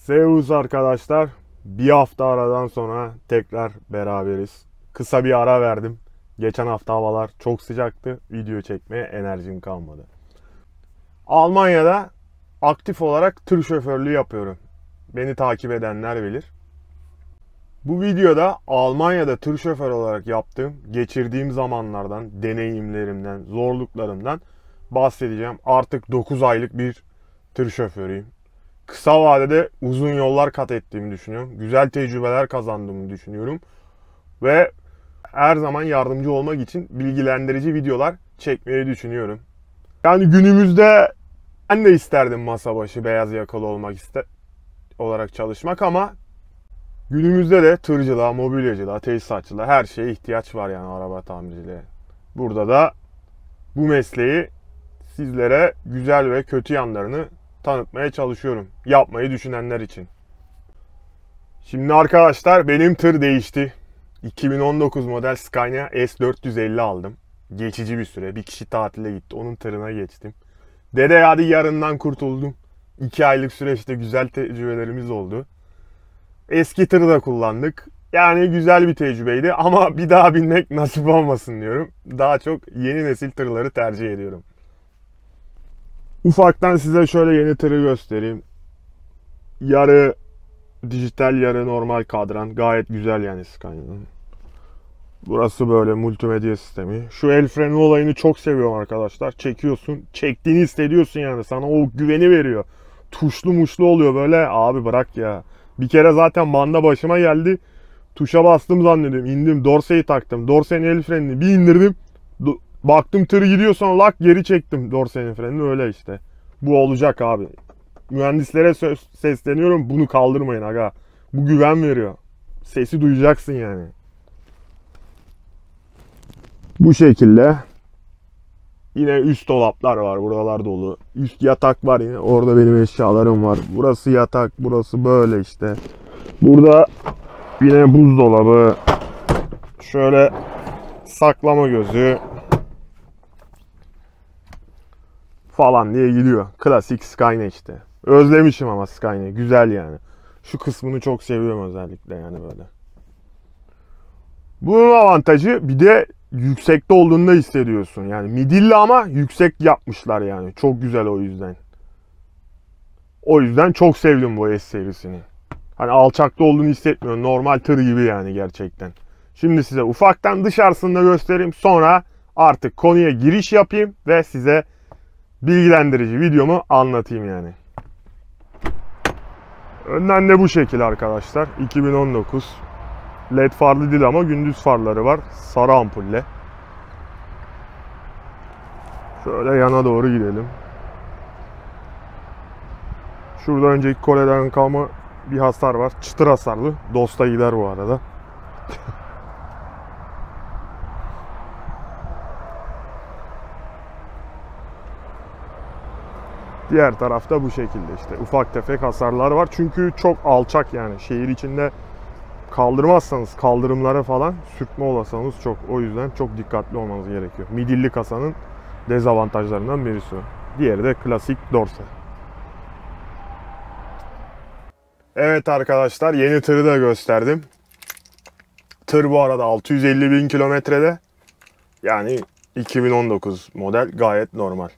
Servus arkadaşlar. Bir hafta aradan sonra tekrar beraberiz. Kısa bir ara verdim. Geçen hafta havalar çok sıcaktı. Video çekmeye enerjim kalmadı. Almanya'da aktif olarak tır şoförlüğü yapıyorum. Beni takip edenler bilir. Bu videoda Almanya'da tır şoför olarak yaptığım, geçirdiğim zamanlardan, deneyimlerimden, zorluklarımdan bahsedeceğim. Artık 9 aylık bir tır şoförüyüm. Kısa vadede uzun yollar kat ettiğimi düşünüyorum. Güzel tecrübeler kazandığımı düşünüyorum. Ve her zaman yardımcı olmak için bilgilendirici videolar çekmeyi düşünüyorum. Yani günümüzde ben de isterdim masa başı beyaz yakalı olarak çalışmak ama günümüzde de tırcılığa, mobilyacılığa, tesisatçılığa her şeye ihtiyaç var yani araba tamirciliğe. Burada da bu mesleği sizlere güzel ve kötü yanlarını tanıtmaya çalışıyorum. Yapmayı düşünenler için. Şimdi arkadaşlar benim tır değişti. 2019 model Scania S450 aldım. Geçici bir süre. Bir kişi tatile gitti. Onun tırına geçtim. Dede hadi yarından kurtuldum. 2 aylık süreçte güzel tecrübelerimiz oldu. Eski tırı da kullandık. Yani güzel bir tecrübeydi ama bir daha binmek nasip olmasın diyorum. Daha çok yeni nesil tırları tercih ediyorum. Ufaktan size şöyle yeni tırı göstereyim. Yarı dijital, yarı normal kadran. Gayet güzel yani Scania'nın. Burası böyle multimedya sistemi. Şu el freni olayını çok seviyorum arkadaşlar. Çekiyorsun. Çektiğini hissediyorsun yani. Sana o güveni veriyor. Tuşlu muşlu oluyor böyle. Abi bırak ya. Bir kere zaten manda başıma geldi. Tuşa bastım zannediyorum. İndim. Dorseyi taktım. Dorsenin el frenini bir indirdim. Baktım tır gidiyor, sonra lak geri çektim dorsenin frenini, öyle işte. Bu olacak abi. Mühendislere sesleniyorum, bunu kaldırmayın aga. Bu güven veriyor. Sesi duyacaksın yani. Bu şekilde. Yine üst dolaplar var, buralar dolu. Üst yatak var yine, orada benim eşyalarım var. Burası yatak, burası böyle işte. Burada yine buzdolabı. Şöyle saklama gözü falan diye gidiyor. Klasik Scania işte. Özlemişim ama Scania. Güzel yani. Şu kısmını çok seviyorum özellikle yani böyle. Bunun avantajı bir de yüksekte olduğunda hissediyorsun. Yani midilli ama yüksek yapmışlar yani. Çok güzel o yüzden. O yüzden çok sevdim bu S serisini. Hani alçakta olduğunu hissetmiyorum. Normal tır gibi yani gerçekten. Şimdi size ufaktan dışarısını da göstereyim. Sonra artık konuya giriş yapayım ve size bilgilendirici videomu anlatayım yani. Önden de bu şekil arkadaşlar. 2019. LED farlı değil ama gündüz farları var. Sarı ampulle. Şöyle yana doğru gidelim. Şurada önceki Kore'den kalma bir hasar var. Çıtır hasarlı. Dosta gider bu arada. Diğer tarafta bu şekilde işte. Ufak tefek hasarlar var. Çünkü çok alçak yani. Şehir içinde kaldırmazsanız, kaldırımlara falan sürtme olasılığınız çok. O yüzden çok dikkatli olmanız gerekiyor. Midilli kasanın dezavantajlarından birisi o. Diğeri de klasik dorse. Evet arkadaşlar, yeni tırı da gösterdim. Tır bu arada 650 bin kilometrede. Yani 2019 model, gayet normal.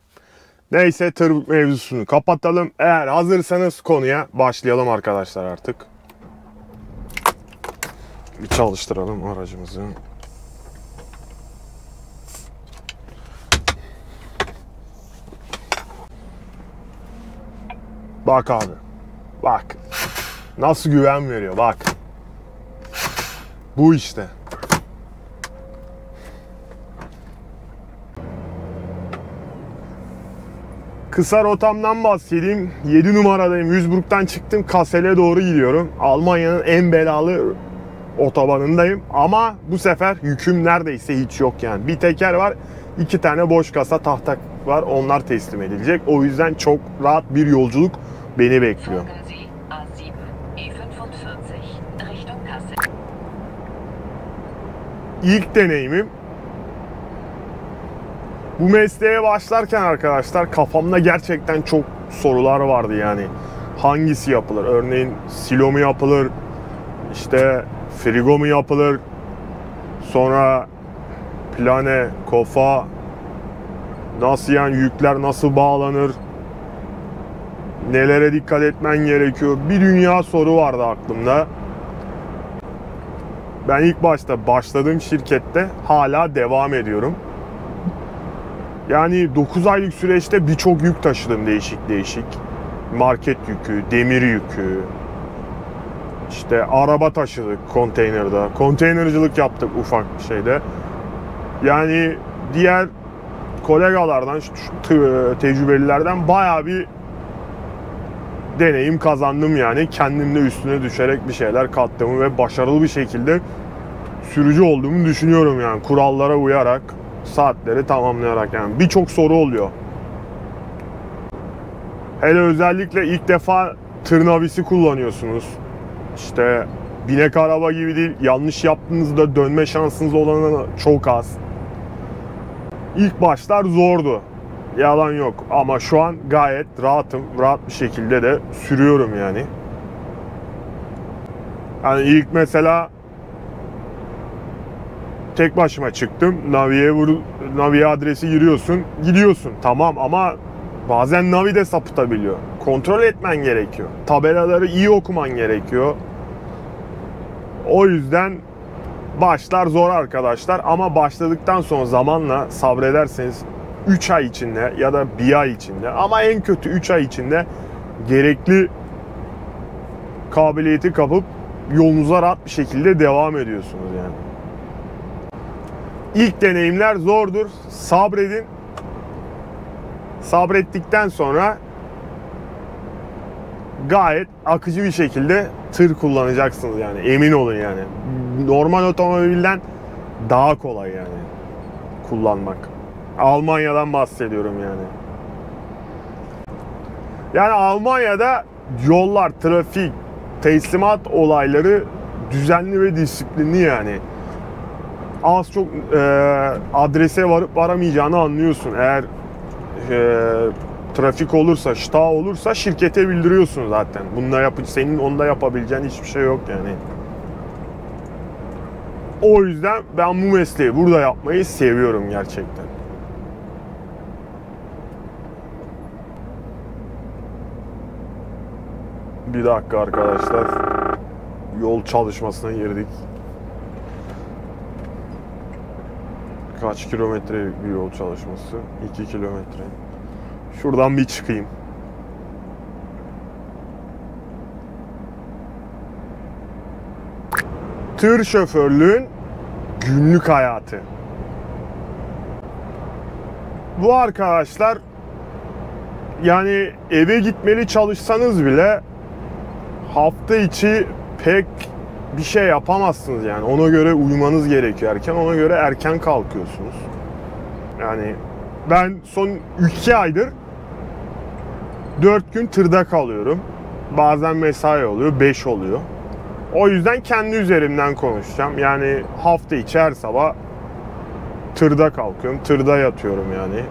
Neyse, tır mevzusunu kapatalım. Eğer hazırsanız konuya başlayalım arkadaşlar artık. Bir çalıştıralım aracımızı. Bak abi. Bak. Nasıl güven veriyor bak. Bu işte. Kısa rotamdan bahsedeyim. 7 numaradayım. Duisburg'dan çıktım. Kassel'e doğru gidiyorum. Almanya'nın en belalı otobanındayım. Ama bu sefer yüküm neredeyse hiç yok yani. Bir teker var. 2 tane boş kasa tahta var. Onlar teslim edilecek. O yüzden çok rahat bir yolculuk beni bekliyor. İlk deneyimim. Bu mesleğe başlarken arkadaşlar kafamda gerçekten çok sorular vardı yani. hangisi yapılır? Örneğin silo mu yapılır? İşte frigo mu yapılır? Sonra plane, kofa, nasıl yani yükler nasıl bağlanır? Nelere dikkat etmen gerekiyor? Bir dünya soru vardı aklımda. Ben ilk başta başladığım şirkette hala devam ediyorum. Yani 9 aylık süreçte birçok yük taşıdım değişik. Market yükü, demir yükü. İşte araba taşıdık konteynerde. Konteynercilik yaptık ufak bir şeyde. Yani diğer kolegalardan, tecrübelilerden bayağı bir deneyim kazandım yani. Kendimde üstüne düşerek bir şeyler kattığımı ve başarılı bir şekilde sürücü olduğumu düşünüyorum yani. Kurallara uyarak, saatleri tamamlayarak yani. Birçok soru oluyor. Hele özellikle ilk defa tır navisi kullanıyorsunuz. İşte binek araba gibi değil. Yanlış yaptığınızda dönme şansınız olanı çok az. İlk başlar zordu. Yalan yok. Ama şu an gayet rahatım. Rahat bir şekilde de sürüyorum yani. Yani ilk mesela tek başıma çıktım. Naviye adresi giriyorsun. Gidiyorsun. Tamam ama bazen Navi de sapıtabiliyor. Kontrol etmen gerekiyor. Tabelaları iyi okuman gerekiyor. O yüzden başlar zor arkadaşlar. Ama başladıktan sonra zamanla sabrederseniz 3 ay içinde ya da 1 ay içinde ama en kötü 3 ay içinde gerekli kabiliyeti kapıp yolunuza rahat bir şekilde devam ediyorsunuz yani. İlk deneyimler zordur. Sabredin. Sabrettikten sonra gayet akıcı bir şekilde tır kullanacaksınız yani. Emin olun yani. Normal otomobilden daha kolay yani kullanmak. Almanya'dan bahsediyorum yani. Yani Almanya'da yollar, trafik, teslimat olayları düzenli ve disiplinli yani. Az çok adrese varıp varamayacağını anlıyorsun. Eğer trafik olursa, şta olursa şirkete bildiriyorsun zaten. Senin onda yapabileceğin hiçbir şey yok yani. O yüzden ben bu mesleği burada yapmayı seviyorum gerçekten. Bir dakika arkadaşlar. Yol çalışmasına girdik. Kaç kilometrelik bir yol çalışması? 2 kilometre. Şuradan bir çıkayım. Tır şoförlüğün günlük hayatı. Bu arkadaşlar yani eve gitmeli çalışsanız bile hafta içi pek bir şey yapamazsınız yani. Ona göre uyumanız gerekiyor erken. Ona göre erken kalkıyorsunuz. Yani ben son 2 aydır 4 gün tırda kalıyorum. Bazen mesai oluyor, 5 oluyor. O yüzden kendi üzerimden konuşacağım. Yani hafta içi her sabah tırda kalkıyorum, tırda yatıyorum yani.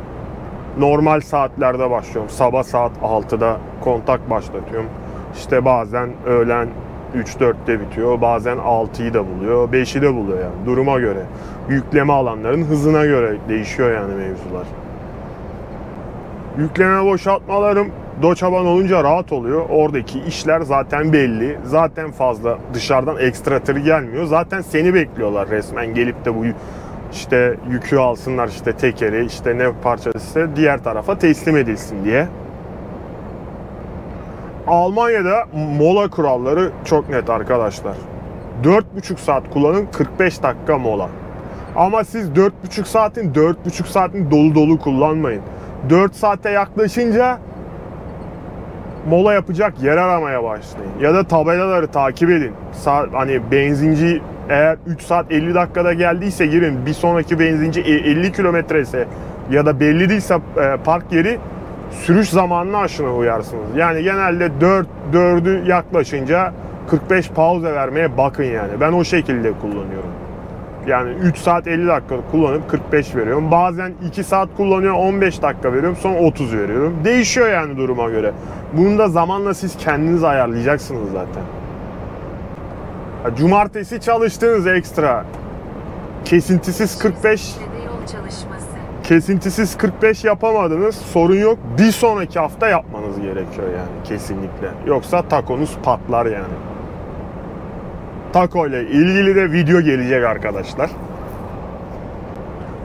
Normal saatlerde başlıyorum. Sabah saat 6'da kontak başlatıyorum. İşte bazen öğlen 3-4'te bitiyor. Bazen 6'yı da buluyor, 5'i de buluyor yani. Duruma göre. Yükleme alanların hızına göre değişiyor yani mevzular. Yükleme boşaltmalarım doçaban olunca rahat oluyor. Oradaki işler zaten belli. Zaten fazla dışarıdan ekstra tır gelmiyor. Zaten seni bekliyorlar resmen. Gelip de bu işte yükü alsınlar, işte tekeri, işte ne parçası diğer tarafa teslim edilsin diye. Almanya'da mola kuralları çok net arkadaşlar. 4,5 saat kullanın, 45 dakika mola. Ama siz 4,5 saatin dolu dolu kullanmayın. 4 saate yaklaşınca mola yapacak yer aramaya başlayın. Ya da tabelaları takip edin. Hani benzinci eğer 3 saat 50 dakikada geldiyse girin. Bir sonraki benzinci 50 kilometre ise ya da belli değilse park yeri, sürüş zamanına aşına uyarsınız. Yani genelde 4'ü yaklaşınca 45 pauze vermeye bakın yani. Ben o şekilde kullanıyorum. Yani 3 saat 50 dakika kullanıp 45 veriyorum. Bazen 2 saat kullanıyorum, 15 dakika veriyorum, sonra 30 veriyorum. Değişiyor yani duruma göre. Bunu da zamanla siz kendiniz ayarlayacaksınız zaten. Cumartesi çalıştığınız ekstra. Kesintisiz 45. Kesintisiz 45 yapamadınız, sorun yok. Bir sonraki hafta yapmanız gerekiyor yani kesinlikle. Yoksa takonuz patlar yani. Taco ile ilgili de video gelecek arkadaşlar.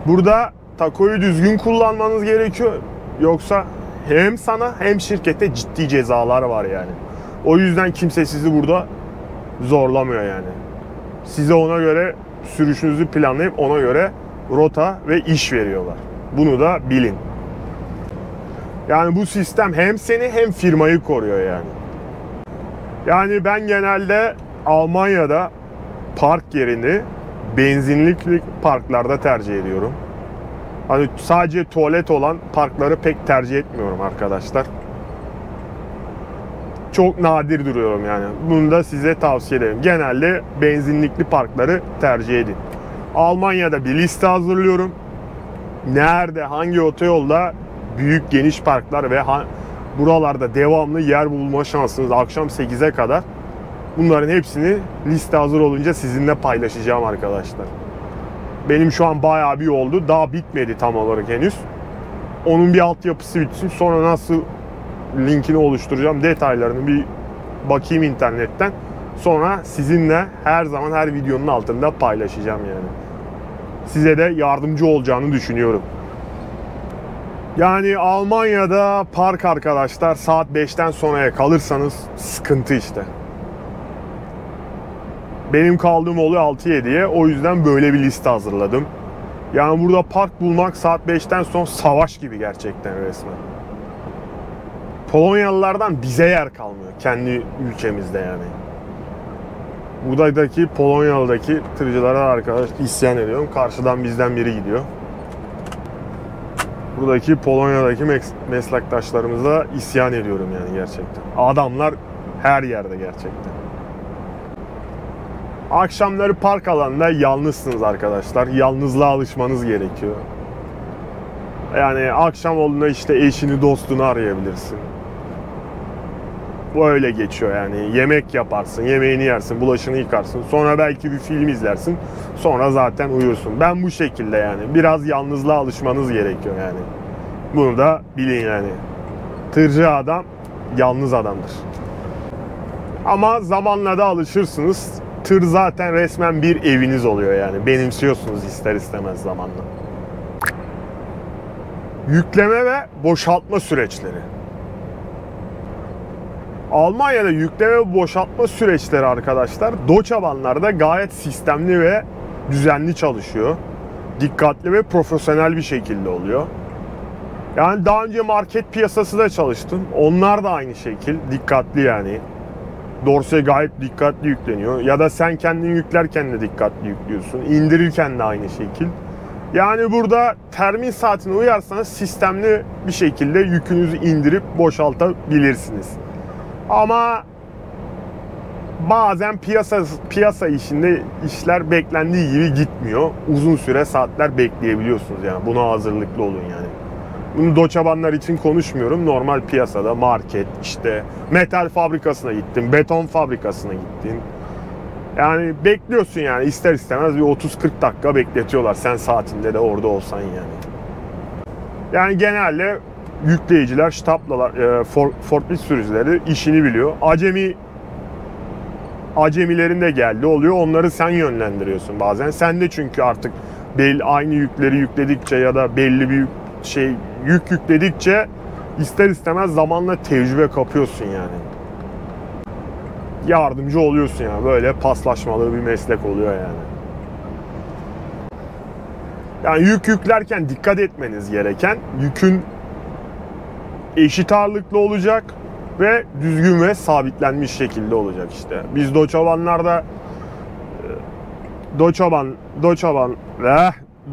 Burada takoyu düzgün kullanmanız gerekiyor. Yoksa hem sana hem şirkete ciddi cezalar var yani. O yüzden kimse sizi burada zorlamıyor yani. Size ona göre sürüşünüzü planlayıp ona göre rota ve iş veriyorlar. Bunu da bilin. Yani bu sistem hem seni hem firmayı koruyor yani. Yani ben genelde Almanya'da park yerini benzinlikli parklarda tercih ediyorum. Hani sadece tuvalet olan parkları pek tercih etmiyorum arkadaşlar. Çok nadir duruyorum yani. Bunu da size tavsiye ederim. Genelde benzinlikli parkları tercih edin. Almanya'da bir liste hazırlıyorum. Nerede, hangi otoyolda büyük geniş parklar ve buralarda devamlı yer bulma şansınız akşam 8'e kadar. Bunların hepsini liste hazır olunca sizinle paylaşacağım arkadaşlar. Benim şu an bayağı bir oldu. Daha bitmedi tam olarak henüz. Onun bir altyapısı bitsin. Sonra nasıl linkini oluşturacağım, detaylarını bir bakayım internetten. Sonra sizinle her zaman her videonun altında paylaşacağım yani. Size de yardımcı olacağını düşünüyorum. Yani Almanya'da park arkadaşlar saat 5'ten sonraya kalırsanız sıkıntı işte. Benim kaldığım oluyor 6-7'ye. O yüzden böyle bir liste hazırladım. Yani burada park bulmak saat 5'ten sonra savaş gibi gerçekten resmen. Polonyalılardan bize yer kalmıyor kendi ülkemizde yani. Buradaki Polonyalı'daki tırcılara arkadaş isyan ediyorum. Karşıdan bizden biri gidiyor. Buradaki Polonya'daki meslektaşlarımıza isyan ediyorum yani gerçekten. Adamlar her yerde gerçekten. Akşamları park alanında yalnızsınız arkadaşlar. Yalnızlığa alışmanız gerekiyor. Yani akşam olduğunda işte eşini, dostunu arayabilirsin. Bu öyle geçiyor yani. Yemek yaparsın, yemeğini yersin, bulaşını yıkarsın. Sonra belki bir film izlersin. Sonra zaten uyursun. Ben bu şekilde yani. Biraz yalnızlığa alışmanız gerekiyor yani. Bunu da bilin yani. Tırcı adam yalnız adamdır. Ama zamanla da alışırsınız. Tır zaten resmen bir eviniz oluyor yani. Benimsiyorsunuz ister istemez zamanla. Yükleme ve boşaltma süreçleri. Almanya'da yükleme ve boşaltma süreçleri arkadaşlar Deutsche-Bahn'larda gayet sistemli ve düzenli çalışıyor. Dikkatli ve profesyonel bir şekilde oluyor. Yani daha önce market piyasası da çalıştım. Onlar da aynı şekil. Dikkatli yani. Dorse gayet dikkatli yükleniyor. Ya da sen kendin yüklerken de dikkatli yüklüyorsun. İndirirken de aynı şekil. Yani burada termin saatine uyarsanız sistemli bir şekilde yükünüzü indirip boşaltabilirsiniz. Ama bazen piyasa işinde işler beklendiği gibi gitmiyor. Uzun süre saatler bekleyebiliyorsunuz yani. Buna hazırlıklı olun yani. Bunu Deutsche-Bahn'lar için konuşmuyorum. Normal piyasada market, işte metal fabrikasına gittin, beton fabrikasına gittin. Yani bekliyorsun yani ister istemez bir 30-40 dakika bekletiyorlar sen saatinde de orada olsan yani. Yani genelde yükleyiciler, ştaplalar, forklift sürücüleri işini biliyor. Acemilerin de geldi oluyor. Onları sen yönlendiriyorsun bazen. Sen de çünkü artık aynı yükleri yükledikçe ya da belli bir yük yükledikçe ister istemez zamanla tecrübe kapıyorsun yani. Yardımcı oluyorsun yani. Böyle paslaşmalı bir meslek oluyor yani. Yani yük yüklerken dikkat etmeniz gereken yükün eşit ağırlıklı olacak ve düzgün ve sabitlenmiş şekilde olacak işte. Biz Deutsche-Bahn'larda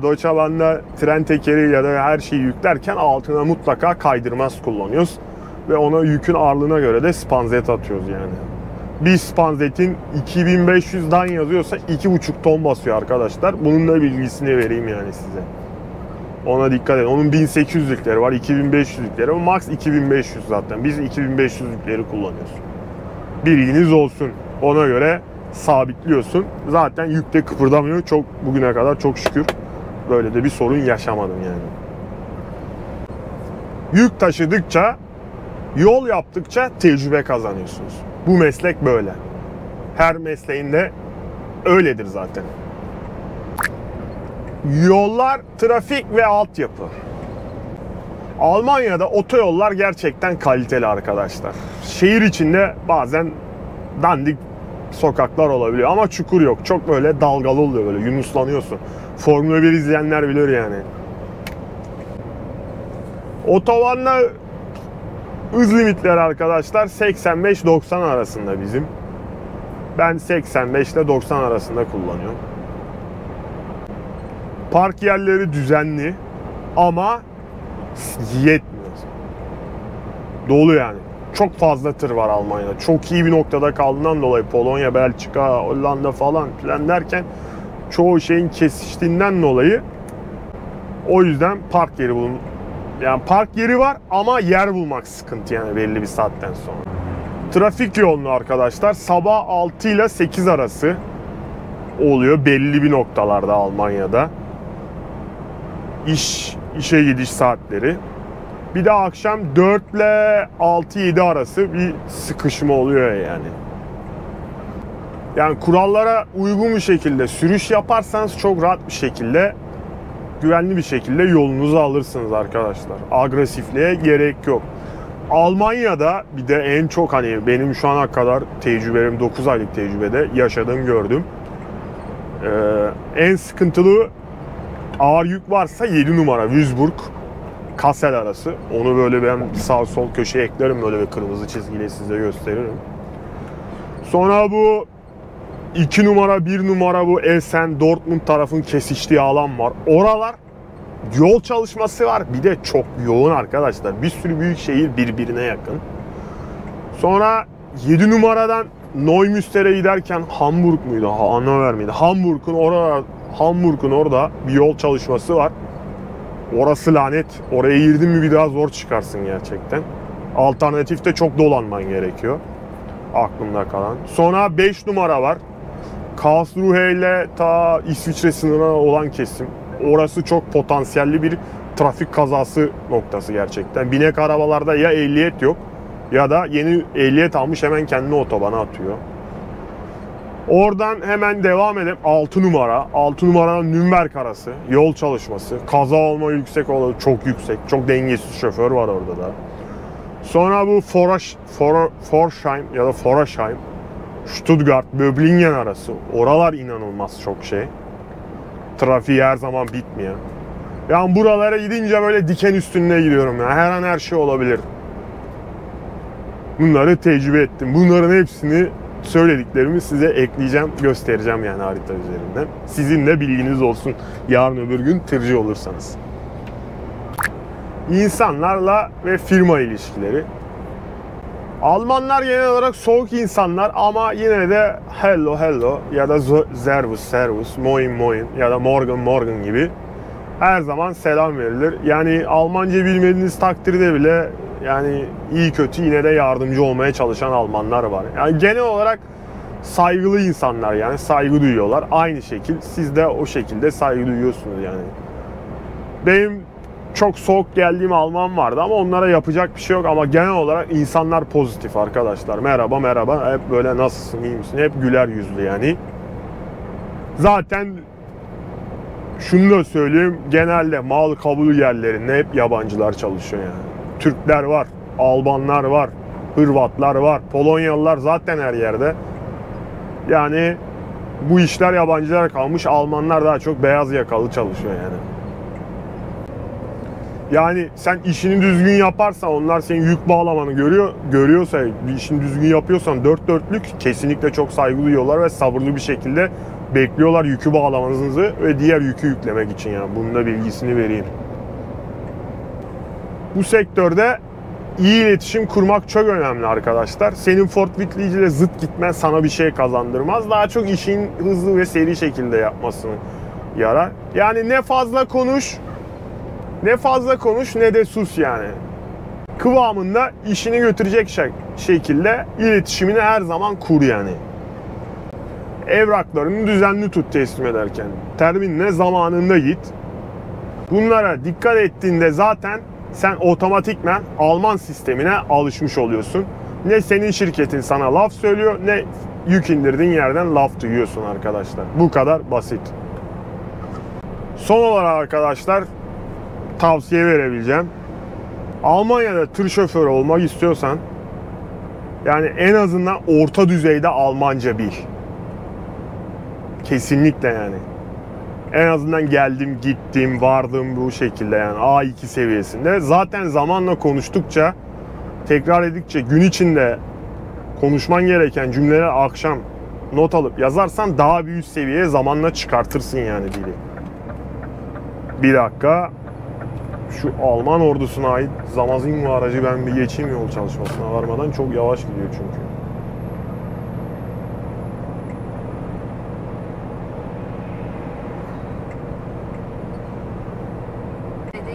Deutsche-Bahn'da tren tekeri ya da her şeyi yüklerken altına mutlaka kaydırmaz kullanıyoruz. Ve ona yükün ağırlığına göre de spanzet atıyoruz yani. bir spanzetin 2500'dan yazıyorsa 2,5 ton basıyor arkadaşlar. Bunun da bilgisini vereyim yani size. Ona dikkat edin. Onun 1800'lükleri var, 2500'lükleri. Max 2500 zaten. Biz 2500'lükleri kullanıyoruz. Bilginiz olsun. Ona göre sabitliyorsun. Zaten yükte kıpırdamıyor. Bugüne kadar çok şükür böyle de bir sorun yaşamadım yani. Yük taşıdıkça, yol yaptıkça tecrübe kazanıyorsunuz. Bu meslek böyle. Her mesleğinde öyledir zaten. Yollar, trafik ve altyapı. Almanya'da otoyollar gerçekten kaliteli arkadaşlar. Şehir içinde bazen dandik sokaklar olabiliyor ama çukur yok. Çok böyle dalgalı oluyor, böyle yunuslanıyorsun. Formula 1 izleyenler bilir yani. Otobanla hız limitleri arkadaşlar 85-90 arasında bizim. Ben 85 ile 90 arasında kullanıyorum. Park yerleri düzenli ama yetmiyor. Dolu yani. Çok fazla tır var Almanya'da. Çok iyi bir noktada kaldığından dolayı Polonya, Belçika, Hollanda falan filan derken çoğu şeyin kesiştiğinden dolayı o yüzden park yeri bulun. Yani park yeri var ama yer bulmak sıkıntı yani belli bir saatten sonra. Trafik yoğunluğu arkadaşlar sabah 6 ile 8 arası oluyor belli bir noktalarda Almanya'da. İşe gidiş saatleri. Bir de akşam 4 ile 6-7 arası bir sıkışma oluyor yani. Yani kurallara uygun bir şekilde sürüş yaparsanız çok rahat bir şekilde, güvenli bir şekilde yolunuzu alırsınız arkadaşlar. Agresifliğe gerek yok. Almanya'da bir de en çok hani benim şu ana kadar tecrübelerim 9 aylık tecrübede yaşadığım gördüm. En sıkıntılı ağır yük varsa 7 numara Würzburg Kassel arası. Onu böyle ben sağ sol köşeye eklerim, böyle bir kırmızı çizgiyle size gösteririm. Sonra bu 2 numara 1 numara bu Essen Dortmund tarafın kesiştiği alan var. Oralar yol çalışması var. Bir de çok yoğun arkadaşlar. Bir sürü büyük şehir birbirine yakın. Sonra 7 numaradan Neumünster'e giderken Hamburg muydu? Hannover miydi? Hamburg'un orada bir yol çalışması var. Orası lanet. Oraya girdin mi bir daha zor çıkarsın gerçekten. Alternatifte çok dolanman gerekiyor. Aklımda kalan. Sonra 5 numara var. Karlsruhe ile ta İsviçre sınırına olan kesim. Orası çok potansiyelli bir trafik kazası noktası gerçekten. Binek arabalarda ya ehliyet yok ya da yeni ehliyet almış hemen kendini otobana atıyor. Oradan hemen devam edelim. 6 numara. 6 numaradan Nürnberg arası. Yol çalışması. Kaza olma yüksek olur. Çok yüksek. Çok dengesiz şoför var orada da. Sonra bu Forchheim ya da Forchheim, Stuttgart, Böblingen arası. Oralar inanılmaz çok şey. Trafiği her zaman bitmiyor. Yani buralara gidince böyle diken üstünde gidiyorum ya. Her an her şey olabilir. Bunları tecrübe ettim. Bunların hepsini söylediklerimi size ekleyeceğim, göstereceğim yani harita üzerinden. Sizin de bilginiz olsun yarın öbür gün tırcı olursanız. İnsanlarla ve firma ilişkileri. Almanlar genel olarak soğuk insanlar ama yine de hello hello ya da servus servus, moin moin ya da morgen morgen gibi her zaman selam verilir. Yani Almanca bilmediğiniz takdirde bile yani iyi kötü yine de yardımcı olmaya çalışan Almanlar var. Yani genel olarak saygılı insanlar, yani saygı duyuyorlar. Aynı şekil siz de o şekilde saygı duyuyorsunuz yani. Benim çok soğuk geldiğim Alman vardı ama onlara yapacak bir şey yok, ama genel olarak insanlar pozitif arkadaşlar. Merhaba merhaba, hep böyle nasılsın, iyi misin, hep güler yüzlü yani. Zaten şunu da söyleyeyim, genelde mal kabul yerlerinde hep yabancılar çalışıyor yani. Türkler var, Almanlar var, Hırvatlar var, Polonyalılar zaten her yerde. Yani bu işler yabancılara kalmış, Almanlar daha çok beyaz yakalı çalışıyor yani. Yani sen işini düzgün yaparsan, onlar senin yük bağlamanı görüyorsa, bir işini düzgün yapıyorsan dört dörtlük, kesinlikle çok saygı duyuyorlar ve sabırlı bir şekilde bekliyorlar yükü bağlamanızı ve diğer yükü yüklemek için yani. Bunun da bilgisini vereyim. Bu sektörde iyi iletişim kurmak çok önemli arkadaşlar. Senin Ford Whitley'ci ile zıt gitmen sana bir şey kazandırmaz. Daha çok işin hızlı ve seri şekilde yapmasını yarar. Yani ne fazla konuş ne de sus yani. Kıvamında işini götürecek şekilde iletişimini her zaman kur yani. Evraklarını düzenli tut teslim ederken. Terminle zamanında git. Bunlara dikkat ettiğinde zaten sen otomatikmen Alman sistemine alışmış oluyorsun. Ne senin şirketin sana laf söylüyor, ne yük indirdiğin yerden laf duyuyorsun arkadaşlar. Bu kadar basit. Son olarak arkadaşlar tavsiye verebileceğim. Almanya'da tır şoförü olmak istiyorsan yani en azından orta düzeyde Almanca bil. Kesinlikle yani. En azından geldim, gittim, vardım bu şekilde yani A2 seviyesinde. Zaten zamanla konuştukça, tekrar edikçe gün içinde konuşman gereken cümleleri akşam not alıp yazarsan daha bir üst seviyeye zamanla çıkartırsın yani dili. Bir dakika. Şu Alman ordusuna ait Zamazingo aracı ben bir geçeyim yol çalışmasına varmadan. Çok yavaş gidiyor çünkü.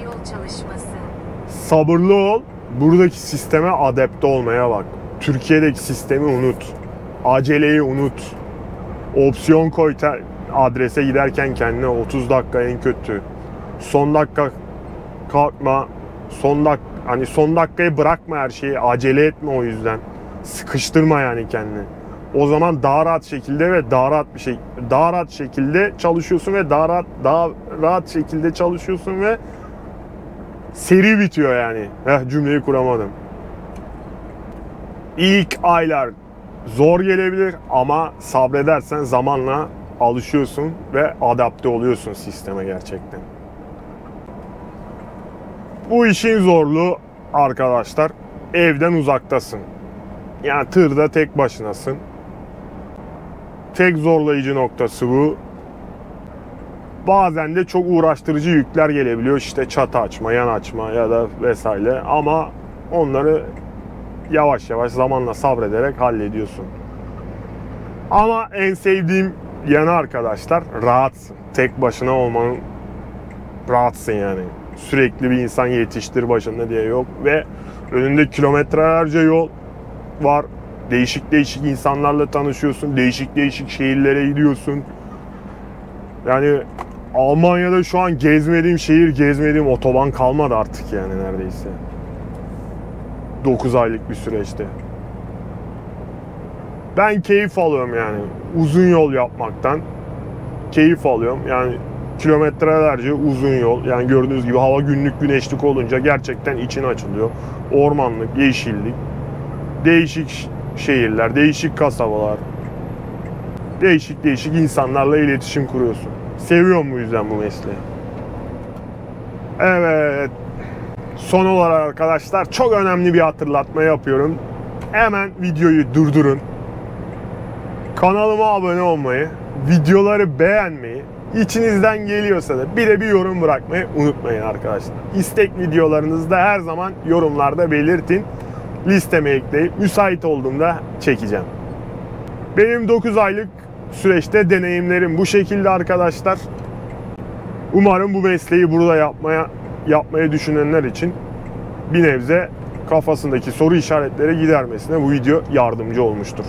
Yol çalışması. Sabırlı ol. Buradaki sisteme adapte olmaya bak. Türkiye'deki sistemi unut. Aceleyi unut. Opsiyon koy adrese giderken kendine 30 dakika en kötü. Son dakika kalkma. Son dakikayı bırakma her şeyi. Acele etme o yüzden. Sıkıştırma yani kendini. O zaman daha rahat şekilde ve daha rahat şekilde çalışıyorsun ve daha rahat şekilde çalışıyorsun ve seri bitiyor yani. Cümleyi kuramadım. İlk aylar zor gelebilir ama sabredersen zamanla alışıyorsun ve adapte oluyorsun sisteme gerçekten. Bu işin zorluğu arkadaşlar evden uzaktasın. Yani tırda tek başınasın. Tek zorlayıcı noktası bu. Bazen de çok uğraştırıcı yükler gelebiliyor. İşte çatı açma, yan açma ya da vesaire. Ama onları yavaş yavaş zamanla sabrederek hallediyorsun. Ama en sevdiğim yanı arkadaşlar rahatsın. Tek başına olmanın rahatsın yani. Sürekli bir insan yetiştir başında diye yok. Ve önünde kilometrelerce yol var. Değişik değişik insanlarla tanışıyorsun. Değişik değişik şehirlere gidiyorsun. Yani Almanya'da şu an gezmediğim otoban kalmadı artık yani neredeyse. 9 aylık bir süreçte. Ben keyif alıyorum yani. Uzun yol yapmaktan keyif alıyorum. Yani kilometrelerce uzun yol. Yani gördüğünüz gibi hava günlük güneşlik olunca gerçekten için açılıyor. Ormanlık, yeşillik, değişik şehirler, değişik kasabalar, değişik değişik insanlarla iletişim kuruyorsun. Seviyorum bu yüzden bu mesleği. Evet. Son olarak arkadaşlar çok önemli bir hatırlatma yapıyorum. Hemen videoyu durdurun. Kanalıma abone olmayı, videoları beğenmeyi, içinizden geliyorsa da bir yorum bırakmayı unutmayın arkadaşlar. İstek videolarınızı da her zaman yorumlarda belirtin. Listeme ekleyip müsait olduğumda çekeceğim. Benim 9 aylık süreçte deneyimlerim bu şekilde arkadaşlar. Umarım bu mesleği burada yapmayı düşünenler için bir nebze kafasındaki soru işaretleri gidermesine bu video yardımcı olmuştur.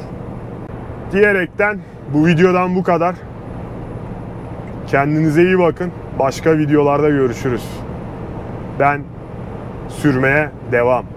Diyerekten bu videodan bu kadar. Kendinize iyi bakın. Başka videolarda görüşürüz. Ben sürmeye devam.